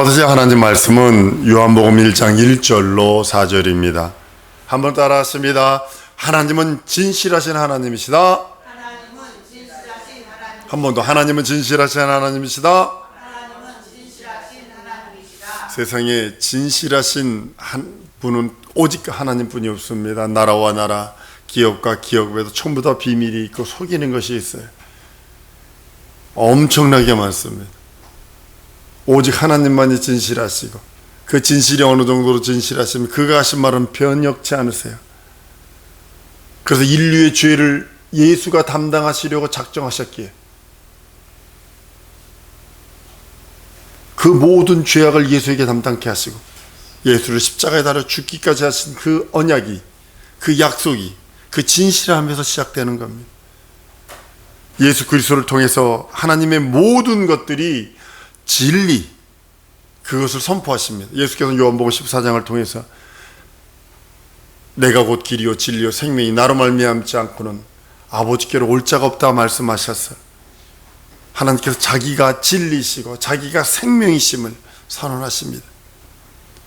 받으실 하나님 말씀은 요한복음 1장 1절로 4절입니다. 한번 따라하십니다. 하나님은 진실하신 하나님이시다. 한 번 더. 하나님은 진실하신 하나님이시다. 세상에 진실하신 한 분은 오직 하나님뿐이 없습니다. 나라와 나라, 기업과 기업 외에도 전부 다 비밀이 있고 속이는 것이 있어요. 엄청나게 많습니다. 오직 하나님만이 진실하시고, 그 진실이 어느 정도로 진실하시면 그가 하신 말은 변혁치 않으세요. 그래서 인류의 죄를 예수가 담당하시려고 작정하셨기에 그 모든 죄악을 예수에게 담당케 하시고 예수를 십자가에 달아 죽기까지 하신 그 언약이, 그 약속이, 그 진실함에서 시작되는 겁니다. 예수 그리스도를 통해서 하나님의 모든 것들이 진리, 그것을 선포하십니다. 예수께서는 요한복음 14장을 통해서 내가 곧 길이요 진리요 생명이 나로 말미암지 않고는 아버지께로 올 자가 없다 말씀하셔서 하나님께서 자기가 진리시고 자기가 생명이심을 선언하십니다.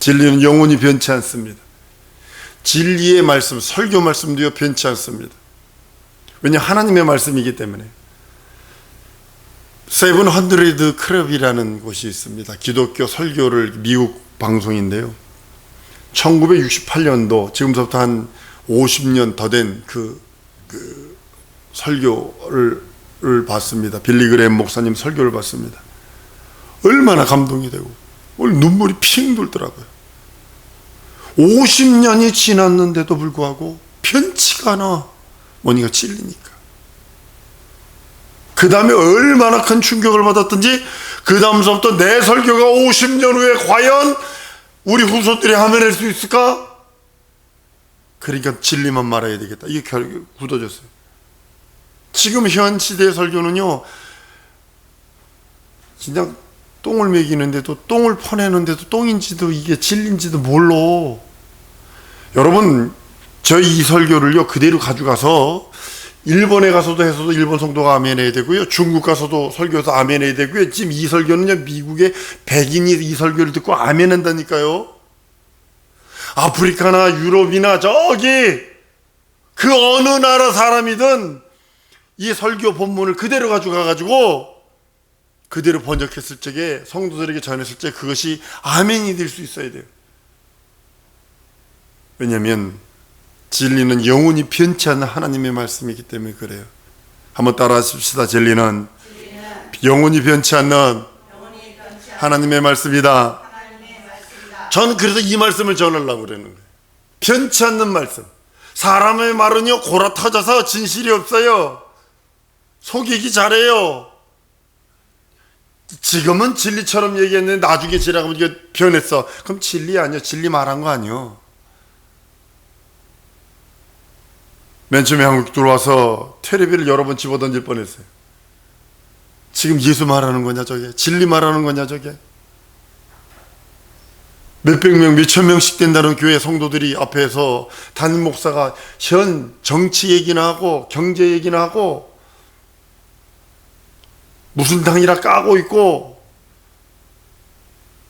진리는 영원히 변치 않습니다. 진리의 말씀, 설교 말씀도요 변치 않습니다. 왜냐하면 하나님의 말씀이기 때문에. 세븐헌드레드 클럽이라는 곳이 있습니다. 기독교 설교를 미국 방송인데요. 1968년도 지금부터 한 50년 더 된 그 설교를 봤습니다. 빌리 그레이엄 목사님 설교를 봤습니다. 얼마나 감동이 되고 눈물이 핑 돌더라고요. 50년이 지났는데도 불구하고 편치가 않아. 뭐니가 진리니까. 그 다음에 얼마나 큰 충격을 받았던지 그 다음서부터 내 설교가 50년 후에 과연 우리 후손들이 하면할 수 있을까? 그러니까 진리만 말해야 되겠다. 이게 결국 굳어졌어요. 지금 현 시대의 설교는요, 그냥 똥을 먹이는데도, 똥을 퍼내는데도 똥인지도 이게 진리인지도 몰라. 여러분, 저희 이 설교를요 그대로 가져가서 일본에 가서도 해서도 일본 성도가 아멘 해야 되고요, 중국 가서도 설교해서 아멘 해야 되고요. 지금 이 설교는요 미국의 백인이 이 설교를 듣고 아멘 한다니까요. 아프리카나 유럽이나 저기 그 어느 나라 사람이든 이 설교 본문을 그대로 가져가가지고 그대로 번역했을 적에 성도들에게 전했을 때 그것이 아멘이 될 수 있어야 돼요. 왜냐하면 진리는 영원히 변치 않는 하나님의 말씀이기 때문에 그래요. 한번 따라하십시다. 진리는 영원히 변치 않는 하나님의 말씀이다. 저는 그래서 이 말씀을 전하려고 그러는 거예요. 변치 않는 말씀. 사람의 말은요 골아 터져서 진실이 없어요. 속이기 잘해요. 지금은 진리처럼 얘기했는데 나중에 지나가면 이게 변했어. 그럼 진리 아니요, 진리 말한 거 아니요. 맨 처음에 한국 들어와서 텔레비를 여러 번 집어던질 뻔했어요. 지금 예수 말하는 거냐 저게, 진리 말하는 거냐 저게. 몇백 명, 몇천 명씩 된다는 교회 성도들이 앞에서 담임 목사가 현 정치 얘기나 하고 경제 얘기나 하고 무슨 당이라 까고 있고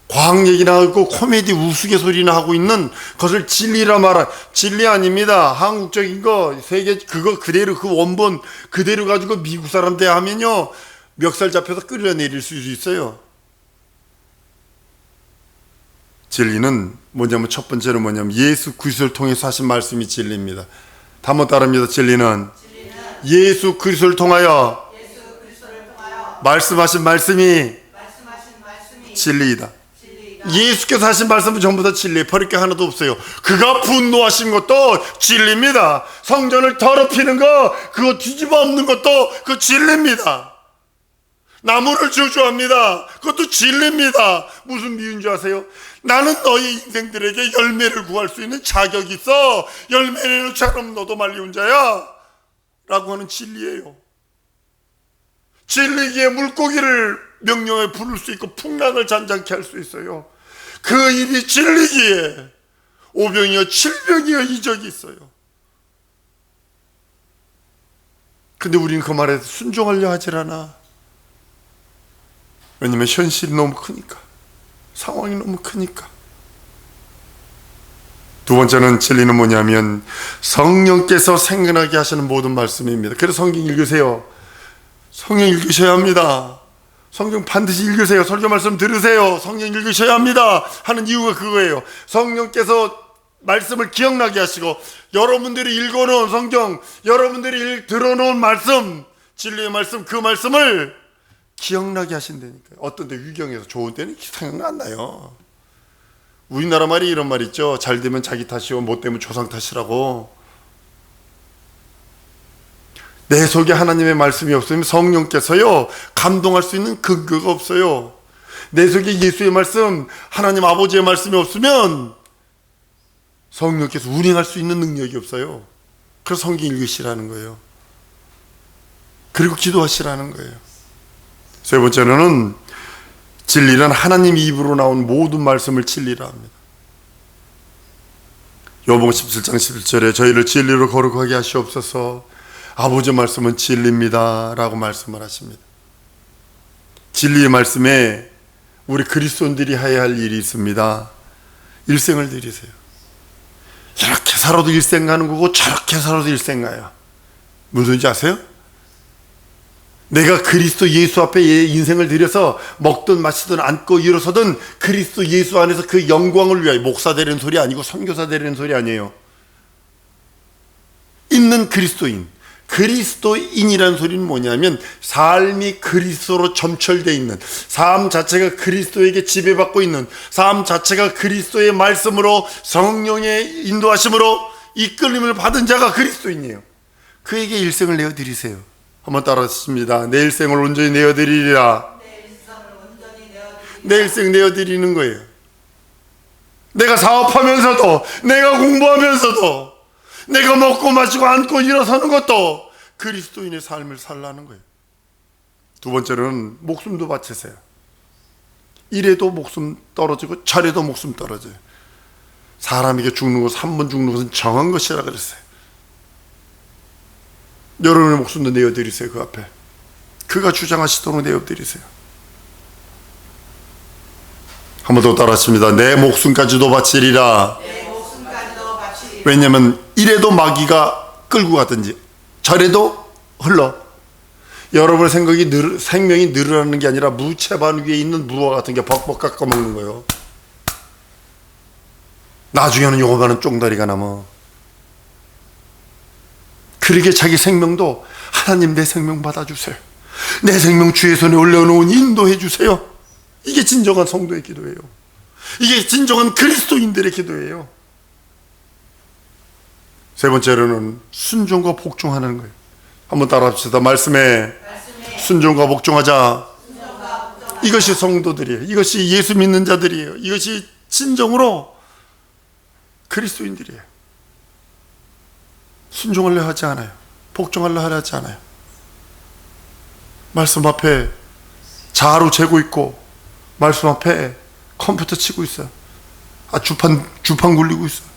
과학 얘기나 하고 코미디 우스갯소리나 하고 있는 것을 진리라 말하. 진리 아닙니다. 한국적인 거 세계 그거 그대로 그 원본 그대로 가지고 미국 사람들 하면요 멱살 잡혀서 끌어내릴 수 있어요. 진리는 뭐냐면 첫 번째로 뭐냐면 예수 그리스도를 통해서 하신 말씀이 진리입니다. 한번 따릅니다. 진리는 예수 그리스도를 통하여 말씀하신 말씀이 진리이다. 예수께서 하신 말씀은 전부 다 진리예요. 버릴 게 하나도 없어요. 그가 분노하신 것도 진리입니다. 성전을 더럽히는 거 그거 뒤집어 엎는 것도 그 진리입니다. 나무를 저주합니다. 그것도 진리입니다. 무슨 비유인 줄 아세요? 나는 너희 인생들에게 열매를 구할 수 있는 자격이 있어. 열매 내는 자럼 너도 말리운 자야 라고 하는 진리예요. 진리기에 물고기를 명령에 부를 수 있고 풍랑을 잔잔케 할 수 있어요. 그 일이 진리기에 오병이어 칠병이어 이적이 있어요. 근데 우리는 그 말에 순종하려 하질 않아. 왜냐면 현실이 너무 크니까. 상황이 너무 크니까. 두 번째는 진리는 뭐냐면 성령께서 생각나게 하시는 모든 말씀입니다. 그래서 성경 읽으세요. 성경 읽으셔야 합니다. 성경 반드시 읽으세요. 설교 말씀 들으세요. 성경 읽으셔야 합니다 하는 이유가 그거예요. 성령께서 말씀을 기억나게 하시고, 여러분들이 읽어놓은 성경, 여러분들이 들어놓은 말씀, 진리의 말씀, 그 말씀을 기억나게 하신다니까요. 어떤 데 위경해서 좋은 때는 생각 안 나요. 우리나라 말이 이런 말 있죠. 잘 되면 자기 탓이요, 못 되면 조상 탓이라고. 내 속에 하나님의 말씀이 없으면 성령께서요 감동할 수 있는 근거가 없어요. 내 속에 예수의 말씀, 하나님 아버지의 말씀이 없으면 성령께서 운행할 수 있는 능력이 없어요. 그래서 성경 읽으시라는 거예요. 그리고 기도하시라는 거예요. 세 번째로는 진리란 하나님 입으로 나온 모든 말씀을 진리라 합니다. 요한복음 17장 11절에 저희를 진리로 거룩하게 하시옵소서, 아버지 말씀은 진리입니다 라고 말씀을 하십니다. 진리의 말씀에 우리 그리스도인들이 해야 할 일이 있습니다. 일생을 드리세요. 이렇게 살아도 일생 가는 거고 저렇게 살아도 일생 가요. 무슨 소리인지 아세요? 내가 그리스도 예수 앞에 인생을 들여서 먹든 마시든 앉고 일어서든 그리스도 예수 안에서 그 영광을 위하여, 목사 되는 소리 아니고 선교사 되는 소리 아니에요. 있는 그리스도인, 그리스도인이라는 소리는 뭐냐면 삶이 그리스도로 점철되어 있는, 삶 자체가 그리스도에게 지배받고 있는, 삶 자체가 그리스도의 말씀으로 성령의 인도하심으로 이끌림을 받은 자가 그리스도인이에요. 그에게 일생을 내어드리세요. 한번 따라하십니다. 내 일생을 온전히 내어드리리라. 내 일생 내어드리는 거예요. 내가 사업하면서도, 내가 공부하면서도, 내가 먹고 마시고 앉고 일어서는 것도 그리스도인의 삶을 살라는 거예요. 두 번째로는 목숨도 바치세요. 이래도 목숨 떨어지고 저래도 목숨 떨어져요. 사람에게 죽는 것, 한 번 죽는 것은 정한 것이라 그랬어요. 여러분의 목숨도 내어드리세요. 그 앞에 그가 주장하시도록 내어드리세요. 한 번 더 따라하십니다. 내 목숨까지도 바치리라. 왜냐하면 이래도 마귀가 끌고 가든지 저래도 흘러. 여러분의 생명이 늘어나는 게 아니라 무채반 위에 있는 무화 같은 게 벅벅 깎아 먹는 거예요. 나중에는 요거만한 쫑다리가 남아. 그러게 자기 생명도 하나님 내 생명 받아주세요, 내 생명 주의 손에 올려놓은 인도해 주세요. 이게 진정한 성도의 기도예요. 이게 진정한 그리스도인들의 기도예요. 세 번째로는 순종과 복종하는 거예요. 한번 따라합시다. 말씀에 순종과 복종하자. 이것이 성도들이에요. 이것이 예수 믿는 자들이에요. 이것이 진정으로 그리스도인들이에요. 순종하려 하지 않아요. 복종하려 하지 않아요. 말씀 앞에 자루 재고 있고 말씀 앞에 컴퓨터 치고 있어요. 주판 굴리고 있어요.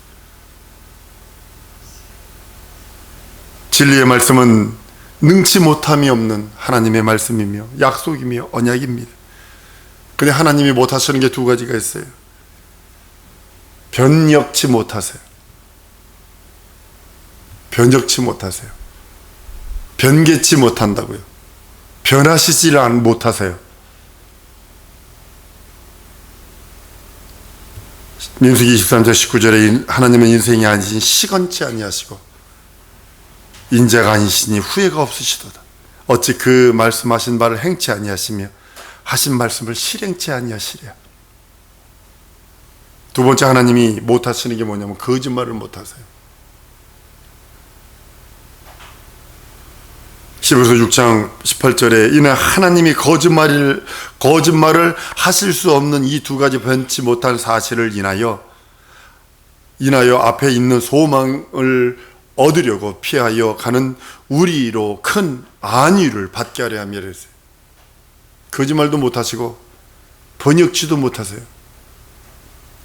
진리의 말씀은 능치 못함이 없는 하나님의 말씀이며 약속이며 언약입니다. 근데 하나님이 못하시는 게 두 가지가 있어요. 변역치 못하세요. 변적치 못하세요. 변개치 못한다고요. 변하시지 못하세요. 민수기 23장 19절에 하나님은 인생이 아니신 시건치 아니하시고 인자가 아니시니 후회가 없으시도다. 어찌 그 말씀하신 바를 행치 아니하시며 하신 말씀을 실행치 아니하시랴. 두 번째 하나님이 못하시는 게 뭐냐면 거짓말을 못하세요. 히브리서 6장 18절에 이는 하나님이 거짓말을 하실 수 없는 이 두 가지 변치 못한 사실을 인하여 앞에 있는 소망을 얻으려고 피하여 가는 우리로 큰 안위를 받게 하려 함이라 했어요. 거짓말도 못하시고 번역치도 못하세요.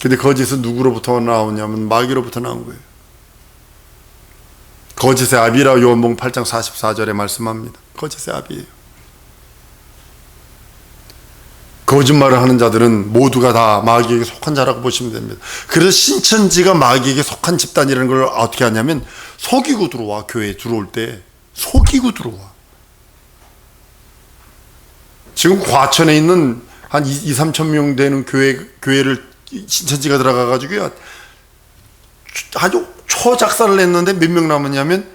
근데 거짓은 누구로부터 나오냐면 마귀로부터 나온 거예요. 거짓의 아비라 요한복음 8장 44절에 말씀합니다. 거짓의 아비예요. 거짓말을 하는 자들은 모두가 다 마귀에게 속한 자라고 보시면 됩니다. 그래서 신천지가 마귀에게 속한 집단이라는 걸 어떻게 하냐면 속이고 들어와. 교회에 들어올 때 속이고 들어와. 지금 과천에 있는 한 2, 3천 명 되는 교회를 신천지가 들어가가지고요, 아주 초작사를 했는데 몇 명 남았냐면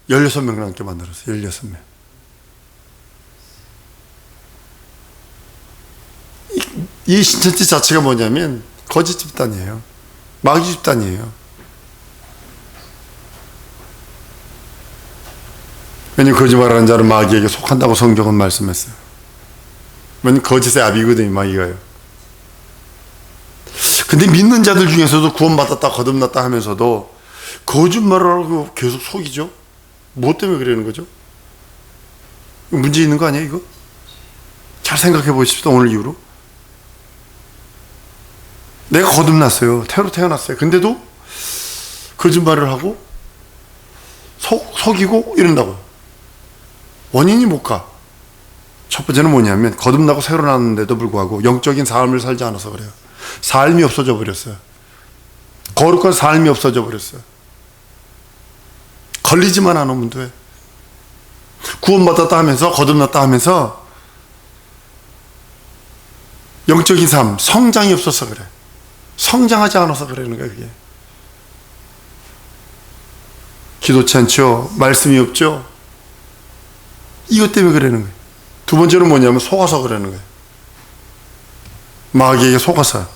16명 남게 만들었어요. 16명. 이 신천지 자체가 뭐냐면 거짓 집단이에요. 마귀 집단이에요. 왜냐면 거짓말하는 자는 마귀에게 속한다고 성경은 말씀했어요. 왜냐면 거짓의 아비거든요, 마귀가요. 근데 믿는 자들 중에서도 구원받았다 거듭났다 하면서도 거짓말을 하고 계속 속이죠. 뭐 때문에 그러는 거죠? 문제 있는 거 아니에요, 이거? 잘 생각해 보십시오. 오늘 이후로 내가 거듭났어요. 태로 태어났어요. 근데도 거짓말을 하고 속이고 이런다고. 원인이 뭘까? 첫 번째는 뭐냐면 거듭나고 새로 났는데도 불구하고 영적인 삶을 살지 않아서 그래요. 삶이 없어져 버렸어요. 거룩한 삶이 없어져 버렸어요. 걸리지만 않으면 돼. 구원받았다 하면서 거듭났다 하면서 영적인 삶, 성장이 없어서 그래. 성장하지 않아서 그러는 거야, 그게. 기도치 않죠? 말씀이 없죠? 이것 때문에 그러는 거예요. 두 번째는 뭐냐면 속아서 그러는 거예요. 마귀에게 속아서.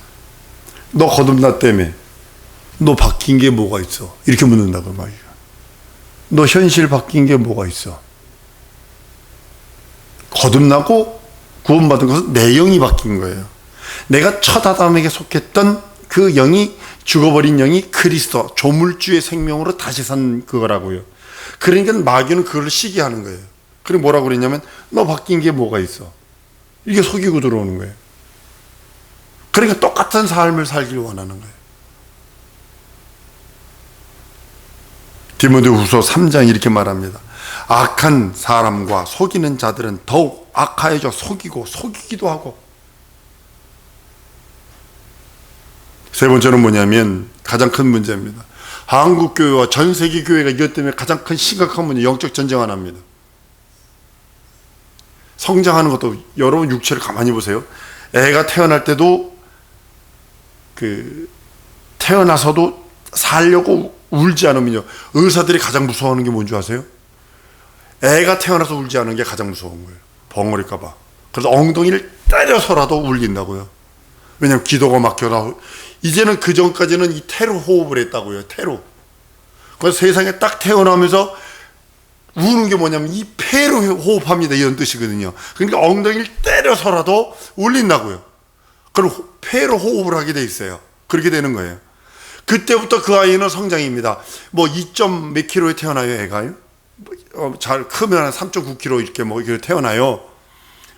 너 거듭났다며. 너 바뀐 게 뭐가 있어? 이렇게 묻는다고, 마귀가. 너 현실 바뀐 게 뭐가 있어? 거듭나고 구원받은 것은 내 영이 바뀐 거예요. 내가 첫 아담에게 속했던 그 영이, 죽어버린 영이 그리스도, 조물주의 생명으로 다시 산 그거라고요. 그러니까 마귀는 그걸 시기하는 거예요. 그리고 뭐라고 그랬냐면 너 바뀐 게 뭐가 있어? 이게 속이고 들어오는 거예요. 그러니까 똑같은 삶을 살길 원하는 거예요. 디모데후서 3장 이렇게 말합니다. 악한 사람과 속이는 자들은 더욱 악하여져 속이고 속이기도 하고. 세 번째는 뭐냐면 가장 큰 문제입니다. 한국 교회와 전 세계 교회가 이것 때문에 가장 큰 심각한 문제, 영적 전쟁 하나입니다. 성장하는 것도, 여러분 육체를 가만히 보세요. 애가 태어날 때도 태어나서도 살려고 울지 않으면요, 의사들이 가장 무서워하는 게 뭔지 아세요? 애가 태어나서 울지 않은 게 가장 무서운 거예요. 벙어릴까 봐. 그래서 엉덩이를 때려서라도 울린다고요. 왜냐면 기도가 막혀서. 이제는 그 전까지는 이 테로 호흡을 했다고요. 테로. 그래서 세상에 딱 태어나면서 우는 게 뭐냐면 이 폐로 호흡합니다, 이런 뜻이거든요. 그러니까 엉덩이를 때려서라도 울린다고요. 그럼 폐로 호흡을 하게 돼 있어요. 그렇게 되는 거예요. 그때부터 그 아이는 성장입니다. 뭐 2점 몇 킬로에 태어나요, 애가요? 잘 크면 한 3.9kg 이렇게 뭐 이렇게 태어나요.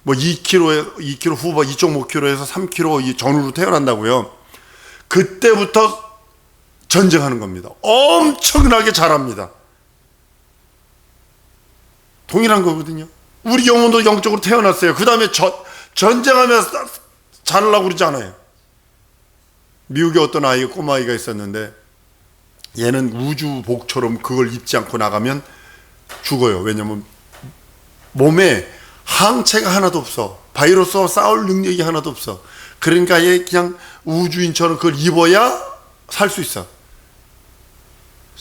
뭐 2kg 후반 2.5kg에서 3kg 전후로 태어난다고요. 그때부터 전쟁하는 겁니다. 엄청나게 잘합니다. 동일한 거거든요. 우리 영혼도 영적으로 태어났어요. 그 다음에 전쟁하면서 자라려고 그러지 않아요. 미국에 어떤 꼬마아이가 있었는데 얘는 우주복처럼 그걸 입지 않고 나가면 죽어요. 왜냐면 몸에 항체가 하나도 없어. 바이러스와 싸울 능력이 하나도 없어. 그러니까 얘 그냥 우주인처럼 그걸 입어야 살 수 있어.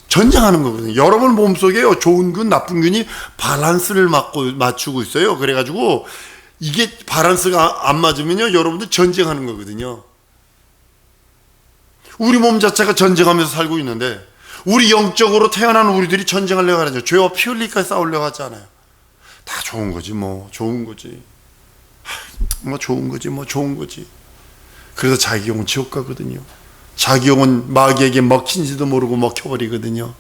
전쟁하는 거거든요. 여러분 몸속에 좋은 균, 나쁜 균이 밸런스를 맞추고 있어요. 그래가지고 이게 밸런스가 안 맞으면요, 여러분들 전쟁하는 거거든요. 우리 몸 자체가 전쟁하면서 살고 있는데, 우리 영적으로 태어난 우리들이 전쟁하려고 하죠. 죄와 피 흘리기까지 싸우려고 하지 않아요. 다 좋은 거지, 뭐 좋은 거지. 뭐 좋은 거지, 뭐 좋은 거지. 그래서 자기 영은 지옥 가거든요. 자기 영은 마귀에게 먹힌지도 모르고 먹혀버리거든요.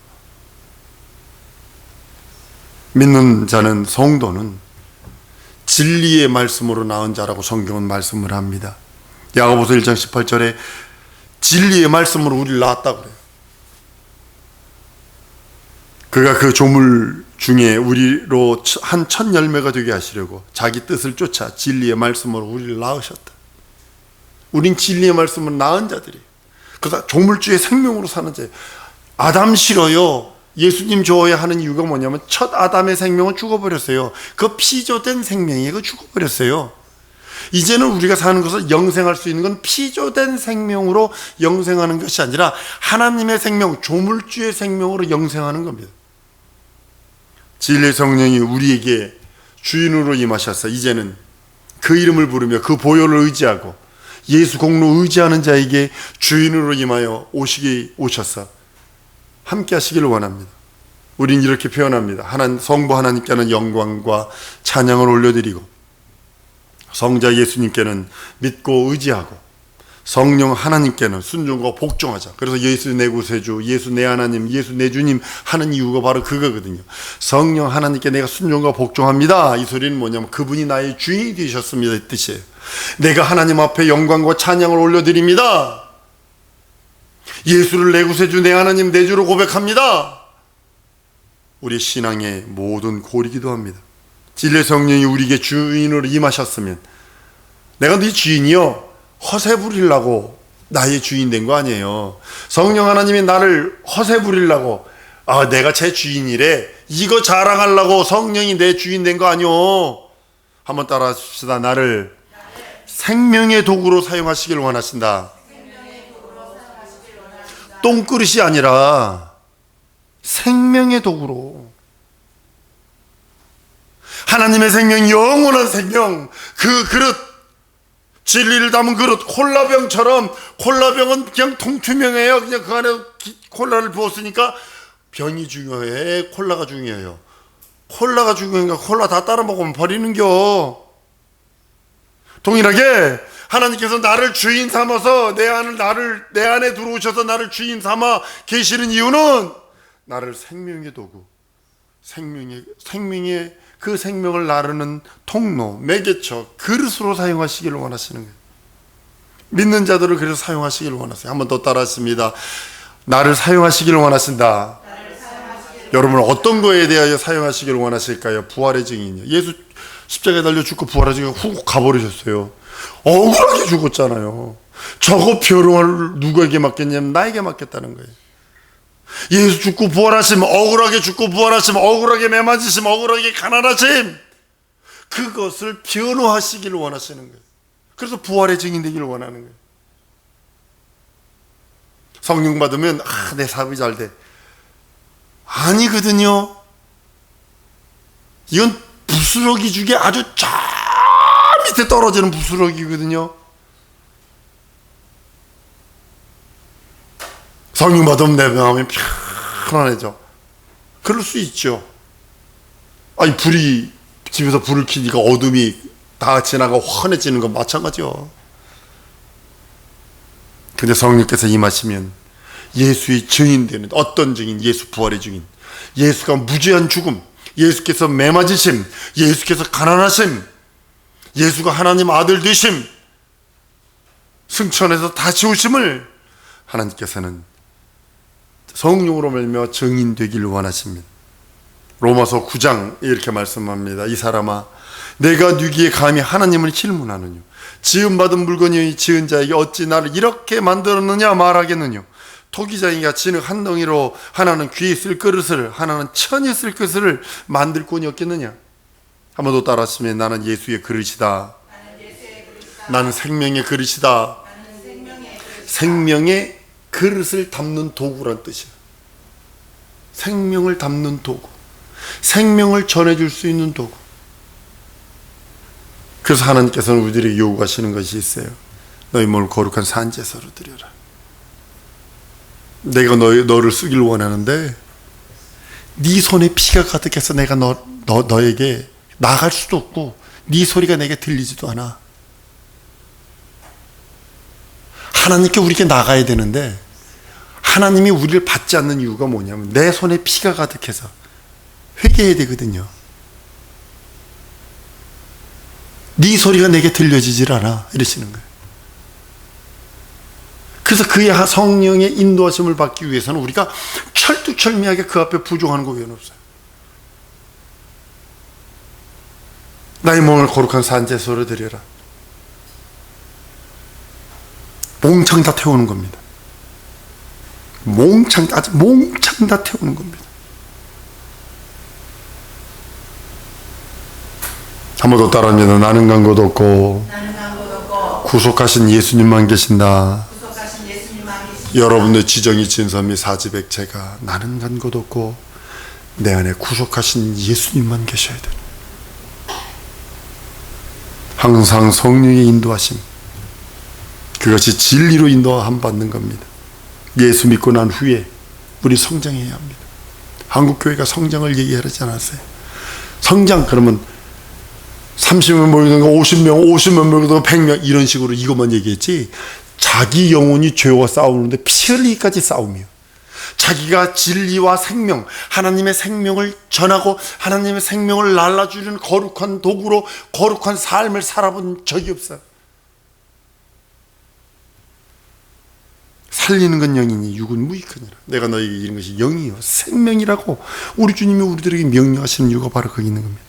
믿는 자는, 성도는 진리의 말씀으로 낳은 자라고 성경은 말씀을 합니다. 야고보서 1장 18절에 진리의 말씀으로 우리를 낳았다고 그래요. 그가 그 조물 중에 우리로 한 첫 열매가 되게 하시려고 자기 뜻을 쫓아 진리의 말씀으로 우리를 낳으셨다. 우린 진리의 말씀으로 낳은 자들이에요. 그래서 조물주의 생명으로 사는 자예요. 아담 싫어요. 예수님 좋아야 하는 이유가 뭐냐면 첫 아담의 생명은 죽어버렸어요. 그 피조된 생명이 그 죽어버렸어요. 이제는 우리가 사는 것을 영생할 수 있는 건 피조된 생명으로 영생하는 것이 아니라 하나님의 생명, 조물주의 생명으로 영생하는 겁니다. 진리의 성령이 우리에게 주인으로 임하셔서 이제는 그 이름을 부르며 그 보혈을 의지하고 예수 공로 의지하는 자에게 주인으로 임하여 오셔서 함께 하시기를 원합니다. 우린 이렇게 표현합니다. 성부 하나님께는 영광과 찬양을 올려드리고 성자 예수님께는 믿고 의지하고 성령 하나님께는 순종과 복종하자. 그래서 예수 내 구세주, 예수 내 하나님, 예수 내 주님 하는 이유가 바로 그거거든요. 성령 하나님께 내가 순종과 복종합니다. 이 소리는 뭐냐면 그분이 나의 주인이 되셨습니다 이 뜻이에요. 내가 하나님 앞에 영광과 찬양을 올려드립니다. 예수를 내 구세주, 내 하나님, 내 주로 고백합니다. 우리 신앙의 모든 골이기도 합니다. 진리의 성령이 우리에게 주인으로 임하셨으면 내가 네 주인이요 허세 부리려고 나의 주인 된 거 아니에요. 성령 하나님이 나를 허세 부리려고 내가 제 주인이래 이거 자랑하려고 성령이 내 주인 된 거 아니요. 한번 따라 하십시다. 나를 생명의 도구로 사용하시길 원하신다. 똥그릇이 아니라 생명의 도구로. 하나님의 생명, 영원한 생명, 그 그릇, 진리를 담은 그릇, 콜라병처럼. 콜라병은 그냥 통투명해요. 그냥 그 안에 콜라를 부었으니까 병이 중요해, 콜라가 중요해요. 콜라가 중요하니까 콜라 다 따라 먹으면 버리는겨. 동일하게 하나님께서 나를 주인 삼아서 내 안에 들어오셔서 나를 주인 삼아 계시는 이유는 나를 생명의 도구, 생명의 그 생명을 나르는 통로, 매개처, 그릇으로 사용하시기를 원하시는 거예요. 믿는 자들을 그래서 사용하시기를 원하세요. 한 번 더 따라하십니다. 나를 사용하시기를 원하신다. 여러분 어떤 거에 대하여 사용하시기를 원하실까요? 부활의 증인이요. 예수 십자가에 달려 죽고 부활하시고 훅 가버리셨어요. 억울하게 죽었잖아요. 저거 표를 누구에게 맡겼냐면 나에게 맡겼다는 거예요. 예수 죽고 부활하심, 억울하게 죽고 부활하심, 억울하게 매맞으심, 억울하게 가난하심, 그것을 변호하시기를 원하시는 거예요. 그래서 부활의 증인 되기를 원하는 거예요. 성령 받으면 내 삶이 잘 돼. 아니거든요. 이건 부스러기 중에 아주 저 밑에 떨어지는 부스러기거든요. 성령 받으면 내 마음이 편안해져. 그럴 수 있죠. 아니 집에서 불을 켜니까 어둠이 다 지나가 환해지는 건 마찬가지요. 근데 성령께서 임하시면 예수의 증인 되는, 어떤 증인? 예수 부활의 증인. 예수가 무죄한 죽음, 예수께서 매맞으심, 예수께서 가난하심, 예수가 하나님 아들 되심, 승천해서 다시 오심을 하나님께서는 성령으로 말미암아 증인되기를 원하십니다. 로마서 9장 이렇게 말씀합니다. 이 사람아, 내가 누기에 감히 하나님을 질문하느냐? 지음받은 물건이 지은 자에게 어찌 나를 이렇게 만들었느냐 말하겠느냐? 토기장이 같이 한 덩이로 하나는 귀에 쓸 그릇을, 하나는 천에 쓸 그릇을 만들 꾼이 없겠느냐? 한 번 더 따라하시면 나는 예수의 그릇이다. 나는 생명의 그릇이다. 생명의 그릇을 담는 도구란 뜻이야. 생명을 담는 도구, 생명을 전해줄 수 있는 도구. 그래서 하나님께서는 우리들에게 요구하시는 것이 있어요. 너희 몸을 거룩한 산제사로 드려라. 내가 너를 쓰기를 원하는데 네 손에 피가 가득해서 내가 너에게 나갈 수도 없고 네 소리가 내게 들리지도 않아. 하나님께 우리에게 나가야 되는데 하나님이 우리를 받지 않는 이유가 뭐냐면 내 손에 피가 가득해서 회개해야 되거든요. 네 소리가 내게 들려지질 않아 이러시는 거예요. 그래서 그의 성령의 인도하심을 받기 위해서는 우리가 철두철미하게 그 앞에 부종하는 거 외에는 없어요. 나의 몸을 거룩한 산제소로 드려라. 몽창 다 태우는 겁니다. 몽창 다 태우는 겁니다. 한 번 더 따라합니다. 나는 간 곳 없고 구속하신 예수님만 계신다. 여러분의 지정이 진선미 사지백체가 나는 간 곳 없고 내 안에 구속하신 예수님만 계셔야 돼. 항상 성령의 인도하심, 그것이 진리로 인도함 받는 겁니다. 예수 믿고 난 후에 우리 성장해야 합니다. 한국교회가 성장을 얘기하지 않았어요. 성장 그러면 30명 모이든가 50명 모이든가 100명 이런 식으로 이것만 얘기했지, 자기 영혼이 죄와 싸우는데 피 흘리기까지 싸우며 자기가 진리와 생명, 하나님의 생명을 전하고 하나님의 생명을 날라주는 거룩한 도구로 거룩한 삶을 살아본 적이 없어요. 살리는 건 영이니 육은 무익하니라. 내가 너에게 이른 것이 영이요 생명이라고 우리 주님이 우리들에게 명령하시는 이유가 바로 거기 있는 겁니다.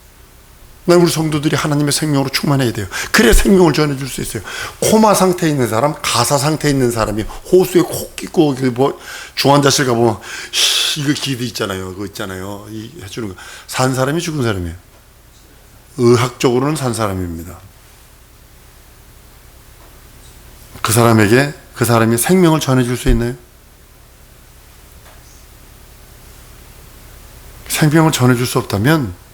우리 성도들이 하나님의 생명으로 충만해야 돼요. 그래 생명을 전해줄 수 있어요. 코마 상태에 있는 사람, 가사 상태에 있는 사람이 호수에 코 끼고 뭐 중환자실 가보면 이거 기도 있잖아요. 그거 있잖아요. 이 해주는 거. 산 사람이 죽은 사람이에요. 의학적으로는 산 사람입니다. 그 사람에게 그 사람이 생명을 전해줄 수 있나요? 생명을 전해줄 수 없다면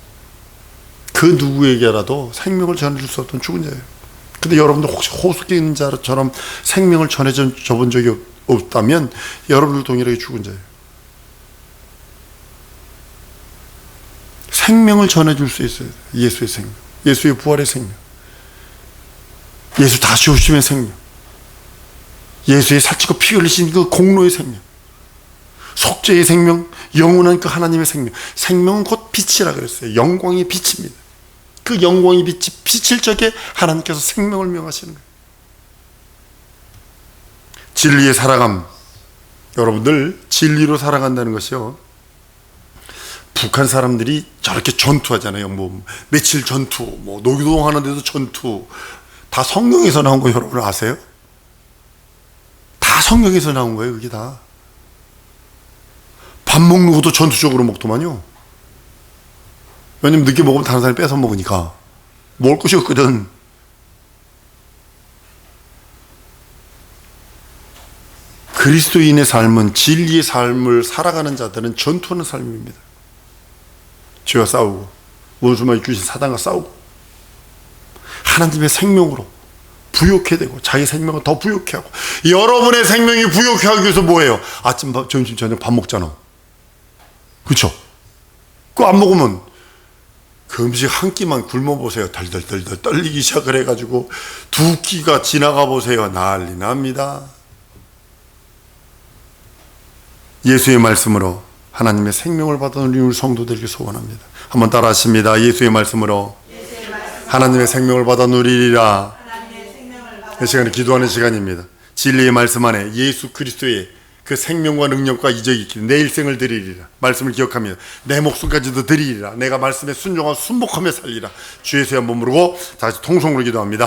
그 누구에게라도 생명을 전해줄 수 없던 죽은 자예요. 근데 여러분들 혹시 호수에 있는 자처럼 생명을 전해줘 본 적이 없다면 여러분들 동일하게 죽은 자예요. 생명을 전해줄 수 있어요. 예수의 생명, 예수의 부활의 생명, 예수 다시 오심의 생명, 예수의 살찌고 피 흘리신 그 공로의 생명, 속죄의 생명, 영원한 그 하나님의 생명. 생명은 곧 빛이라 그랬어요. 영광의 빛입니다. 그 영광의 빛이 비칠 적에 하나님께서 생명을 명하시는 거예요. 진리의 살아감. 여러분들 진리로 살아간다는 것이요, 북한 사람들이 저렇게 전투하잖아요. 뭐 며칠 전투, 뭐 노교동 하는데도 전투, 다 성경에서 나온 거 여러분 아세요? 다 성경에서 나온 거예요. 그게 다. 밥 먹는 것도 전투적으로 먹더만요. 왜냐면 늦게 먹으면 다른 사람이 뺏어 먹으니까. 먹을 것이 없거든. 그리스도인의 삶은, 진리의 삶을 살아가는 자들은 전투하는 삶입니다. 죄와 싸우고 원수마귀 주신 사단과 싸우고 하나님의 생명으로 부욕해 되고 자기 생명을 더 부욕해 하고. 여러분의 생명이 부욕해 하기 위해서 뭐예요? 아침, 밥, 점심, 저녁 밥 먹잖아. 그렇죠? 그거 안 먹으면 그 음식 한 끼만 굶어보세요. 덜덜덜덜 떨리기 시작을 해가지고 두 끼가 지나가 보세요. 난리 납니다. 예수의 말씀으로 하나님의 생명을 받아들이는 우리 성도들에게 소원합니다. 한번 따라 하십니다. 예수의 말씀으로 하나님의 생명을 받아 누리리라. 이 시간에 기도하는 시간입니다. 진리의 말씀 안에 예수 그리스도의 그 생명과 능력과 이적이 있기를 내 일생을 드리리라. 말씀을 기억하며 내 목숨까지도 드리리라. 내가 말씀에 순종하고 순복하며 살리라. 주 예수의 한번 부르고 다시 통성으로 기도합니다.